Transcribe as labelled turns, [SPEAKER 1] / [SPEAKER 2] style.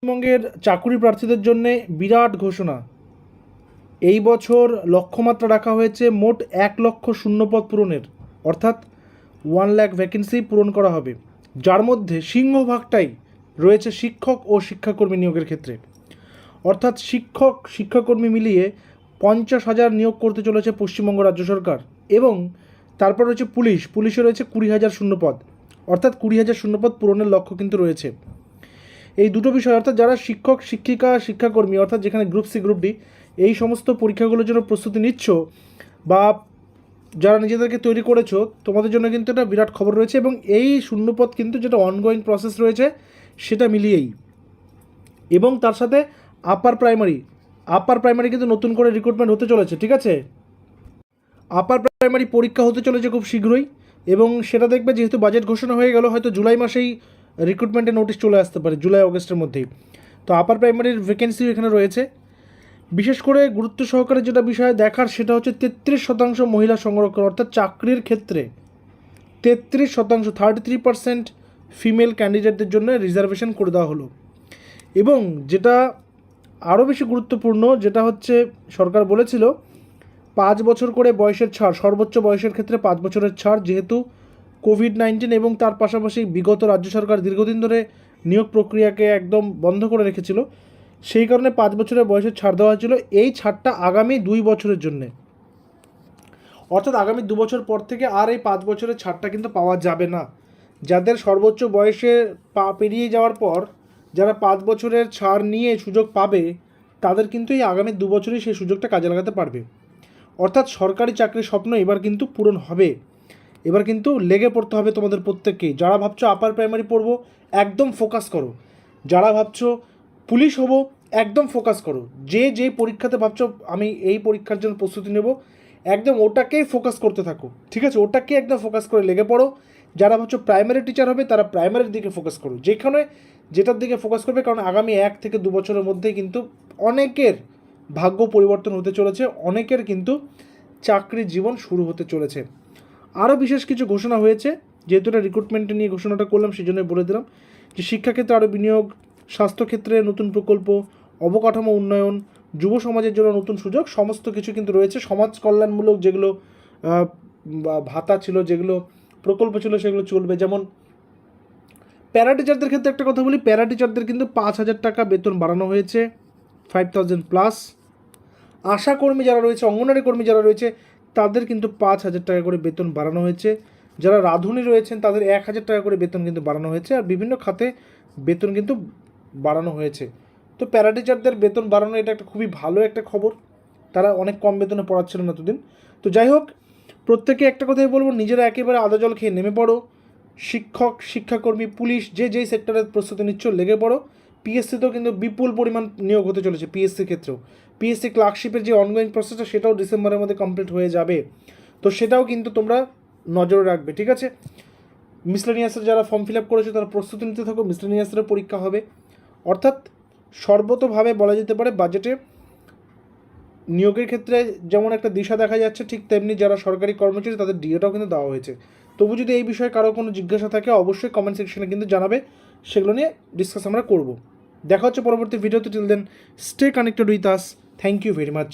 [SPEAKER 1] পশ্চিমবঙ্গের চাকুরি প্রার্থীদের জন্য বিরাট ঘোষণা। এই বছর লক্ষ্যমাত্রা রাখা হয়েছে মোট 1,00,000 শূন্যপদ পূরণের, অর্থাৎ 1,00,000 ভ্যাকেন্সি পূরণ করা হবে, যার মধ্যে সিংহভাগটাই রয়েছে শিক্ষক ও শিক্ষাকর্মী নিয়োগের ক্ষেত্রে। অর্থাৎ শিক্ষাকর্মী মিলিয়ে 50,000 নিয়োগ করতে চলেছে পশ্চিমবঙ্গ রাজ্য সরকার। এবং তারপর রয়েছে পুলিশে রয়েছে 20,000 শূন্যপদ, অর্থাৎ 20,000 শূন্যপদ পূরণের লক্ষ্য কিন্তু রয়েছে। এই দুটো বিষয়, অর্থাৎ যারা শিক্ষক শিক্ষিকা শিক্ষাকর্মী, অর্থাৎ যেখানে গ্রুপ সি গ্রুপ ডি এই সমস্ত পরীক্ষাগুলোর জন্য প্রস্তুতি নিচ্ছ বা যারা নিজেদেরকে তৈরি করেছো, তোমাদের জন্য কিন্তু একটা বিরাট খবর রয়েছে। এবং এই শূন্যপদ কিন্তু যেটা অনগোয়িং প্রসেস রয়েছে সেটা মিলিয়েই, এবং তার সাথে আপার প্রাইমারি কিন্তু নতুন করে রিক্রুটমেন্ট হতে চলেছে। ঠিক আছে, আপার প্রাইমারি পরীক্ষা হতে চলেছে খুব শীঘ্রই, এবং সেটা দেখবে যেহেতু বাজেট ঘোষণা হয়ে গেল, হয়তো জুলাই মাসেই রিক্রুটমেন্টের নোটিশ চলে আসতে পারে, জুলাই অগস্টের মধ্যেই। তো আপার প্রাইমারির ভ্যাকেন্সিও এখানে রয়েছে। বিশেষ করে গুরুত্ব সহকারে যেটা বিষয় দেখার সেটা হচ্ছে 33% মহিলা সংরক্ষণ, অর্থাৎ চাকরির ক্ষেত্রে 33%, 33% ফিমেল ক্যান্ডিডেটদের জন্য রিজার্ভেশন করে দেওয়া হলো। এবং যেটা আরও বেশি গুরুত্বপূর্ণ, যেটা হচ্ছে সরকার বলেছিল 5 বছর করে বয়সের ছাড়, সর্বোচ্চ বয়সের ক্ষেত্রে 5 বছরের ছাড়, যেহেতু কোভিড-19 এবং তার পাশাপাশি বিগত রাজ্য সরকার দীর্ঘদিন ধরে নিয়োগ প্রক্রিয়াকে একদম বন্ধ করে রেখেছিল, সেই কারণে 5 বছরের বয়সের ছাড় দেওয়া হয়েছিল। এই ছাড়টা আগামী 2 বছরের জন্যে, অর্থাৎ আগামী 2 বছর পর থেকে আর এই 5 বছরের ছাড়টা কিন্তু পাওয়া যাবে না। যাদের সর্বোচ্চ বয়সে পেরিয়ে যাওয়ার পর যারা 5 বছরের ছাড় নিয়ে সুযোগ পাবে, তাদের কিন্তু এই আগামী 2 বছরই সেই সুযোগটা কাজে লাগাতে পারবে। অর্থাৎ সরকারি চাকরির স্বপ্ন এবার কিন্তু পূরণ হবে। এবার কিন্তু লেগে পড়তে হবে তোমাদের প্রত্যেককেই। যারা ভাবছো আপার প্রাইমারি পড়বো, একদম ফোকাস করো। যারা ভাবছো পুলিশ হব, একদম ফোকাস করো। যে পরীক্ষাতে ভাবছো আমি এই পরীক্ষার জন্য প্রস্তুতি নেব, একদম ওটাকেই ফোকাস করতে থাকো। ঠিক আছে, ওটাকে একদম ফোকাস করে লেগে পড়ো। যারা ভাবছো প্রাইমারি টিচার হবে, তারা প্রাইমারির দিকে ফোকাস করো, যেটার দিকে ফোকাস করবে, কারণ আগামী 1 থেকে 2 বছরের মধ্যেই কিন্তু অনেকের ভাগ্য পরিবর্তন হতে চলেছে, অনেকের কিন্তু চাকরি জীবন শুরু হতে চলেছে। আরও বিশেষ কিছু ঘোষণা হয়েছে, যেহেতু এটা রিক্রুটমেন্টে নিয়ে ঘোষণাটা করলাম, সেই জন্যই বলে দিলাম যে শিক্ষাক্ষেত্রে আরও বিনিয়োগ, স্বাস্থ্যক্ষেত্রে নতুন প্রকল্প, অবকাঠামো উন্নয়ন, যুব সমাজের জন্য নতুন সুযোগ, সমস্ত কিছু কিন্তু রয়েছে। সমাজ কল্যাণমূলক যেগুলো ভাতা ছিল, যেগুলো প্রকল্প ছিল, সেগুলো চলবে। যেমন প্যারা টিচারদের ক্ষেত্রে একটা কথা বলি, প্যারা টিচারদের কিন্তু 5,000 টাকা বেতন বাড়ানো হয়েছে, 5,000+। আশাকর্মী যারা রয়েছে, অঙ্গনওয়াড়ি কর্মী যারা রয়েছে, তাদের কিন্তু 5,000 টাকা করে বেতন বাড়ানো হয়েছে। যারা রাঁধুনি রয়েছেন তাদের 1,000 টাকা করে বেতন কিন্তু বাড়ানো হয়েছে। আর বিভিন্ন খাতে বেতন কিন্তু বাড়ানো হয়েছে। তো প্যারা টিচারদের বেতন বাড়ানো, এটা একটা খুবই ভালো একটা খবর। তারা অনেক কম বেতনে পড়াচ্ছিলেন এতদিন। তো যাই হোক, প্রত্যেকে একটা কথাই বলবো, নিজেরা একেবারে আদা জল খেয়ে নেমে পড়ো। শিক্ষক শিক্ষাকর্মী পুলিশ যেই সেক্টরের প্রস্তুতি নিচ্ছ, লেগে পড়ো। পিএসসিতেও কিন্তু বিপুল পরিমাণ নিয়োগ হতে চলেছে। পিএসসির ক্ষেত্রেও পিএসসি ক্লার্কশিপের যে অনগোয়িং প্রসেসটা, সেটাও ডিসেম্বরের মধ্যে কমপ্লিট হয়ে যাবে। তো সেটাও কিন্তু তোমরা নজরে রাখবে। ঠিক আছে, মিসলেনিয়াসের যারা ফর্ম ফিল আপ করেছে তারা প্রস্তুতি নিতে থাকো, মিসলেনিয়াসেরও পরীক্ষা হবে। অর্থাৎ সর্বতোভাবে বলা যেতে পারে বাজেটে নিয়োগের ক্ষেত্রে যেমন একটা দিশা দেখা যাচ্ছে, ঠিক তেমনি যারা সরকারি কর্মচারী তাদের ডিএটাও কিন্তু দেওয়া হয়েছে। তবু যদি এই বিষয়ে কারো কোনো জিজ্ঞাসা থাকে, অবশ্যই কমেন্ট সেকশনে কিন্তু জানাবে, সেগুলো নিয়ে ডিসকাস আমরা করব। দেখা হচ্ছে পরবর্তী ভিডিওতে। Till then stay connected with us. Thank you very much.